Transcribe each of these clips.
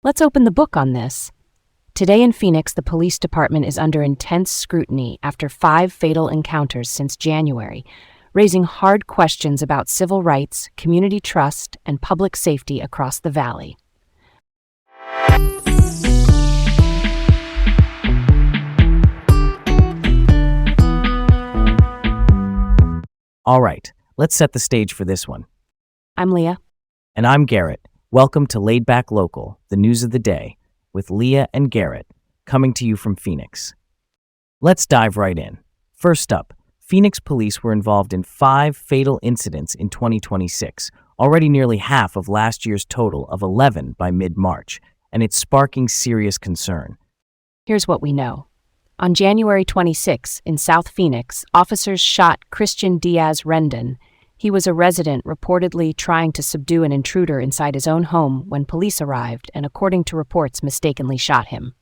Let's open the book on this. Today in Phoenix, the police department is under intense scrutiny after 5 fatal encounters since January, raising hard questions about civil rights, community trust, and public safety across the valley. All right, let's set the stage for this one. I'm Leah. And I'm Garrett. Welcome to Laid Back Local, the news of the day, with Leah and Garrett, coming to you from Phoenix. Let's dive right in. First up, Phoenix police were involved in 5 fatal incidents in 2026, already nearly half of last year's total of 11 by mid-March, and it's sparking serious concern. Here's what we know. On January 26 in South Phoenix, officers shot Christian Diaz-Rendon. He was a resident reportedly trying to subdue an intruder inside his own home when police arrived and, according to reports, mistakenly shot him.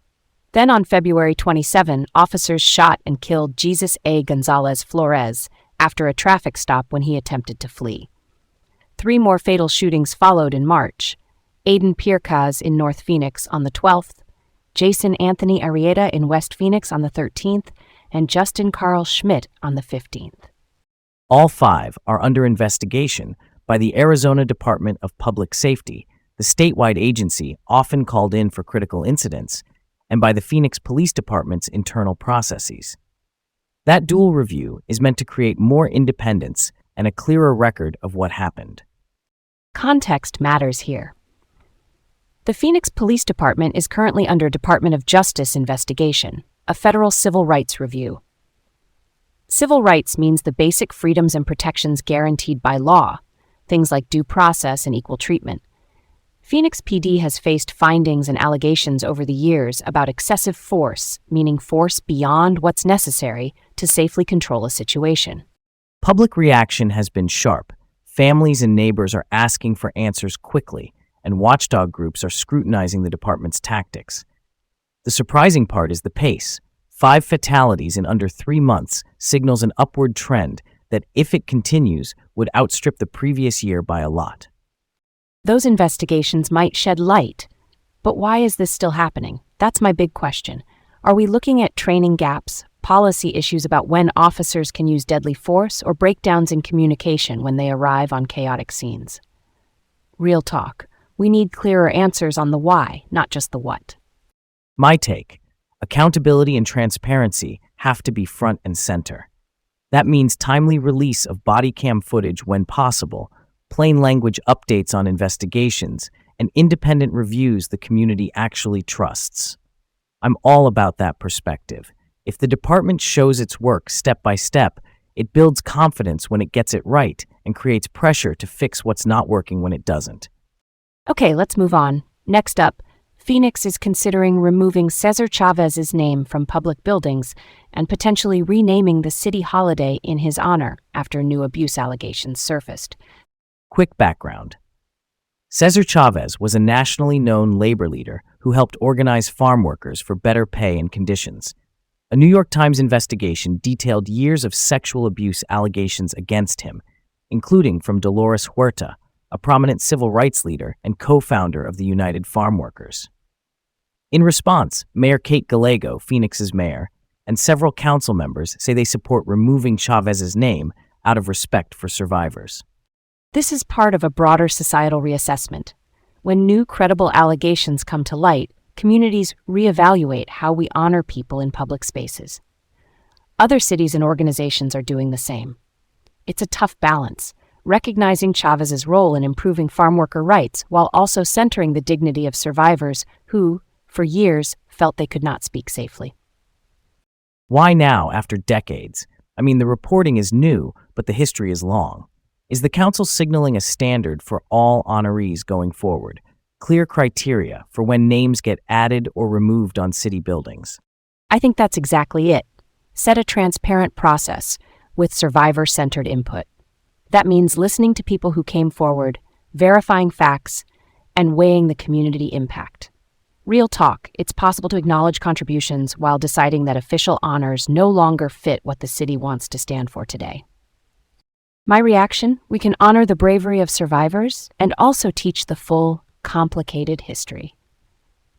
Then on February 27, officers shot and killed Jesus A. Gonzalez Flores after a traffic stop when he attempted to flee. 3 more fatal shootings followed in March. Aiden Piercaz in North Phoenix on the 12th, Jason Anthony Arrieta in West Phoenix on the 13th, and Justin Carl Schmidt on the 15th. All 5 are under investigation by the Arizona Department of Public Safety, the statewide agency often called in for critical incidents, and by the Phoenix Police Department's internal processes. That dual review is meant to create more independence and a clearer record of what happened. Context matters here. The Phoenix Police Department is currently under Department of Justice investigation, a federal civil rights review. Civil rights means the basic freedoms and protections guaranteed by law, things like due process and equal treatment. Phoenix PD has faced findings and allegations over the years about excessive force, meaning force beyond what's necessary to safely control a situation. Public reaction has been sharp. Families and neighbors are asking for answers quickly, and watchdog groups are scrutinizing the department's tactics. The surprising part is the pace. 5 fatalities in under 3 months signals an upward trend that, if it continues, would outstrip the previous year by a lot. Those investigations might shed light, but why is this still happening? That's my big question. Are we looking at training gaps, policy issues about when officers can use deadly force, or breakdowns in communication when they arrive on chaotic scenes? Real talk. We need clearer answers on the why, not just the what. My take: accountability and transparency have to be front and center. That means timely release of body cam footage when possible, plain language updates on investigations, and independent reviews the community actually trusts. I'm all about that perspective. If the department shows its work step by step, it builds confidence when it gets it right and creates pressure to fix what's not working when it doesn't. Okay, let's move on. Next up, Phoenix is considering removing Cesar Chavez's name from public buildings and potentially renaming the city holiday in his honor after new abuse allegations surfaced. Quick background. Cesar Chavez was a nationally known labor leader who helped organize farm workers for better pay and conditions. A New York Times investigation detailed years of sexual abuse allegations against him, including from Dolores Huerta, a prominent civil rights leader and co-founder of the United Farm Workers. In response, Mayor Kate Gallego, Phoenix's mayor, and several council members say they support removing Chavez's name out of respect for survivors. This is part of a broader societal reassessment. When new credible allegations come to light, communities reevaluate how we honor people in public spaces. Other cities and organizations are doing the same. It's a tough balance, recognizing Chavez's role in improving farm worker rights while also centering the dignity of survivors who, for years, felt they could not speak safely. Why now, after decades? I mean, the reporting is new, but the history is long. Is the council signaling a standard for all honorees going forward? Clear criteria for when names get added or removed on city buildings? I think that's exactly it. Set a transparent process with survivor-centered input. That means listening to people who came forward, verifying facts, and weighing the community impact. Real talk, it's possible to acknowledge contributions while deciding that official honors no longer fit what the city wants to stand for today. My reaction, we can honor the bravery of survivors and also teach the full, complicated history.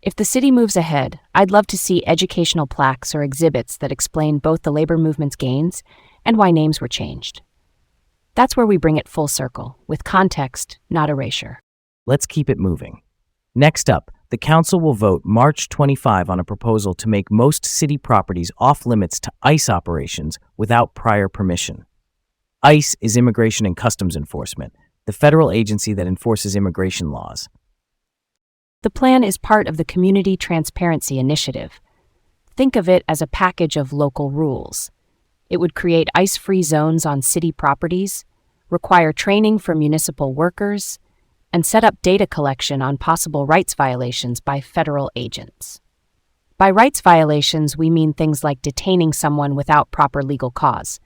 If the city moves ahead, I'd love to see educational plaques or exhibits that explain both the labor movement's gains and why names were changed. That's where we bring it full circle, with context, not erasure. Let's keep it moving. Next up, the council will vote March 25 on a proposal to make most city properties off-limits to ICE operations without prior permission. ICE is Immigration and Customs Enforcement, the federal agency that enforces immigration laws. The plan is part of the Community Transparency Initiative. Think of it as a package of local rules. It would create ICE-free zones on city properties, require training for municipal workers, and set up data collection on possible rights violations by federal agents. By rights violations, we mean things like detaining someone without proper legal cause.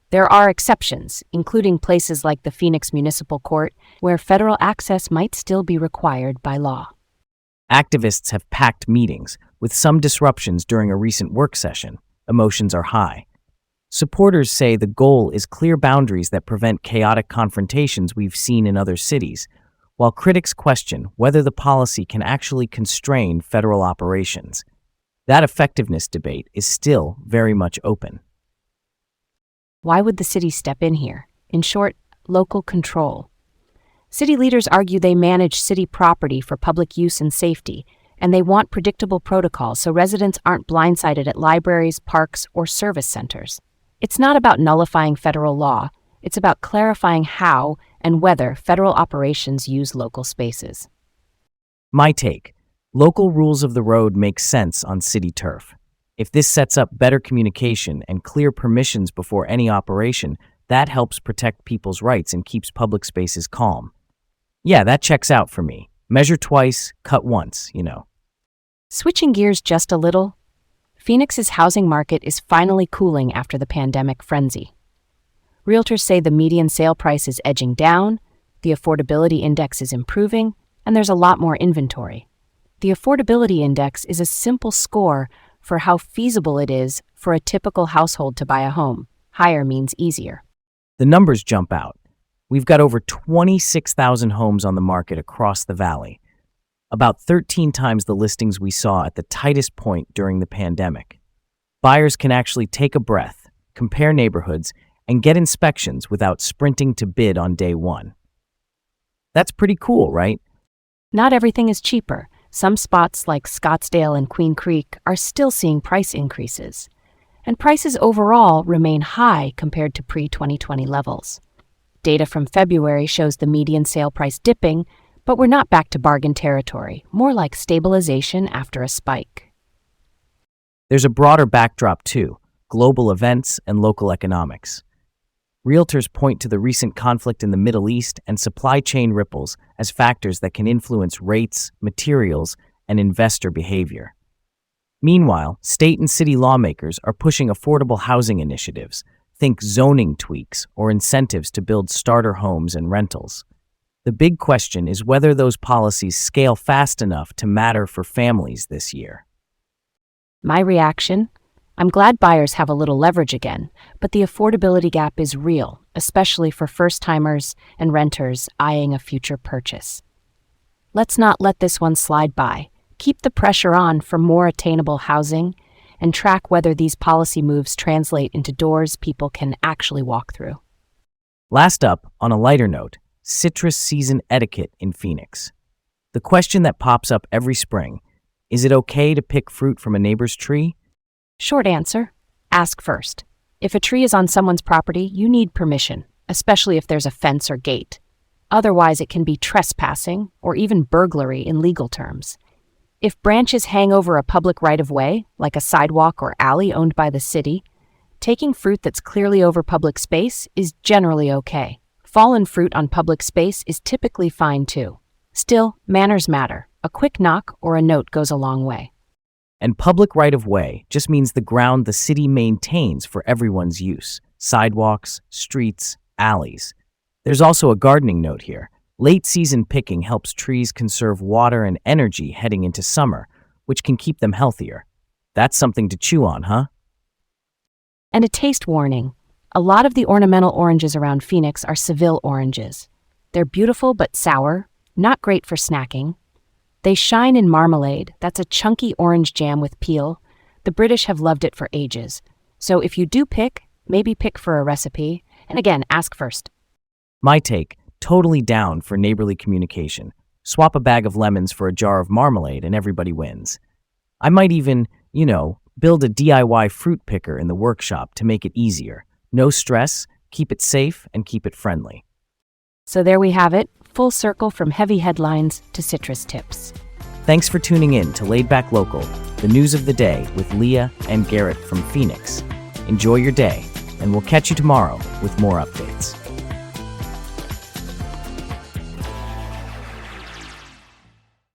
There are exceptions, including places like the Phoenix Municipal Court, where federal access might still be required by law. Activists have packed meetings, with some disruptions during a recent work session. Emotions are high. Supporters say the goal is clear boundaries that prevent chaotic confrontations we've seen in other cities, while critics question whether the policy can actually constrain federal operations. That effectiveness debate is still very much open. Why would the city step in here? In short, local control. City leaders argue they manage city property for public use and safety, and they want predictable protocols so residents aren't blindsided at libraries, parks, or service centers. It's not about nullifying federal law, it's about clarifying how and whether federal operations use local spaces. My take: local rules of the road make sense on city turf. If this sets up better communication and clear permissions before any operation, that helps protect people's rights and keeps public spaces calm. Yeah, that checks out for me. Measure twice, cut once, Switching gears just a little, Phoenix's housing market is finally cooling after the pandemic frenzy. Realtors say the median sale price is edging down, the affordability index is improving, and there's a lot more inventory. The affordability index is a simple score for how feasible it is for a typical household to buy a home. Higher means easier. The numbers jump out. We've got over 26,000 homes on the market across the valley, about 13 times the listings we saw at the tightest point during the pandemic. Buyers can actually take a breath, compare neighborhoods, and get inspections without sprinting to bid on day one. That's pretty cool, right? Not everything is cheaper. Some spots like Scottsdale and Queen Creek are still seeing price increases, and prices overall remain high compared to pre-2020 levels. Data from February shows the median sale price dipping, but we're not back to bargain territory, more like stabilization after a spike. There's a broader backdrop too: global events and local economics. Realtors point to the recent conflict in the Middle East and supply chain ripples as factors that can influence rates, materials, and investor behavior. Meanwhile, state and city lawmakers are pushing affordable housing initiatives. Think zoning tweaks or incentives to build starter homes and rentals. The big question is whether those policies scale fast enough to matter for families this year. My reaction? I'm glad buyers have a little leverage again, but the affordability gap is real, especially for first-timers and renters eyeing a future purchase. Let's not let this one slide by. Keep the pressure on for more attainable housing and track whether these policy moves translate into doors people can actually walk through. Last up, on a lighter note, citrus season etiquette in Phoenix. The question that pops up every spring: is it okay to pick fruit from a neighbor's tree? Short answer: ask first. If a tree is on someone's property, you need permission, especially if there's a fence or gate. Otherwise, it can be trespassing or even burglary in legal terms. If branches hang over a public right-of-way, like a sidewalk or alley owned by the city, taking fruit that's clearly over public space is generally okay. Fallen fruit on public space is typically fine too. Still, manners matter. A quick knock or a note goes a long way. And public right-of-way just means the ground the city maintains for everyone's use: sidewalks, streets, alleys. There's also a gardening note here. Late-season picking helps trees conserve water and energy heading into summer, which can keep them healthier. That's something to chew on, huh? And a taste warning: a lot of the ornamental oranges around Phoenix are Seville oranges. They're beautiful but sour, not great for snacking. They shine in marmalade. That's a chunky orange jam with peel. The British have loved it for ages. So if you do pick, maybe pick for a recipe. And again, ask first. My take, totally down for neighborly communication. Swap a bag of lemons for a jar of marmalade and everybody wins. I might even, build a DIY fruit picker in the workshop to make it easier. No stress, keep it safe, and keep it friendly. So there we have it, full circle from heavy headlines to citrus tips. Thanks for tuning in to Laid Back Local, the news of the day with Leah and Garrett from Phoenix. Enjoy your day, and we'll catch you tomorrow with more updates.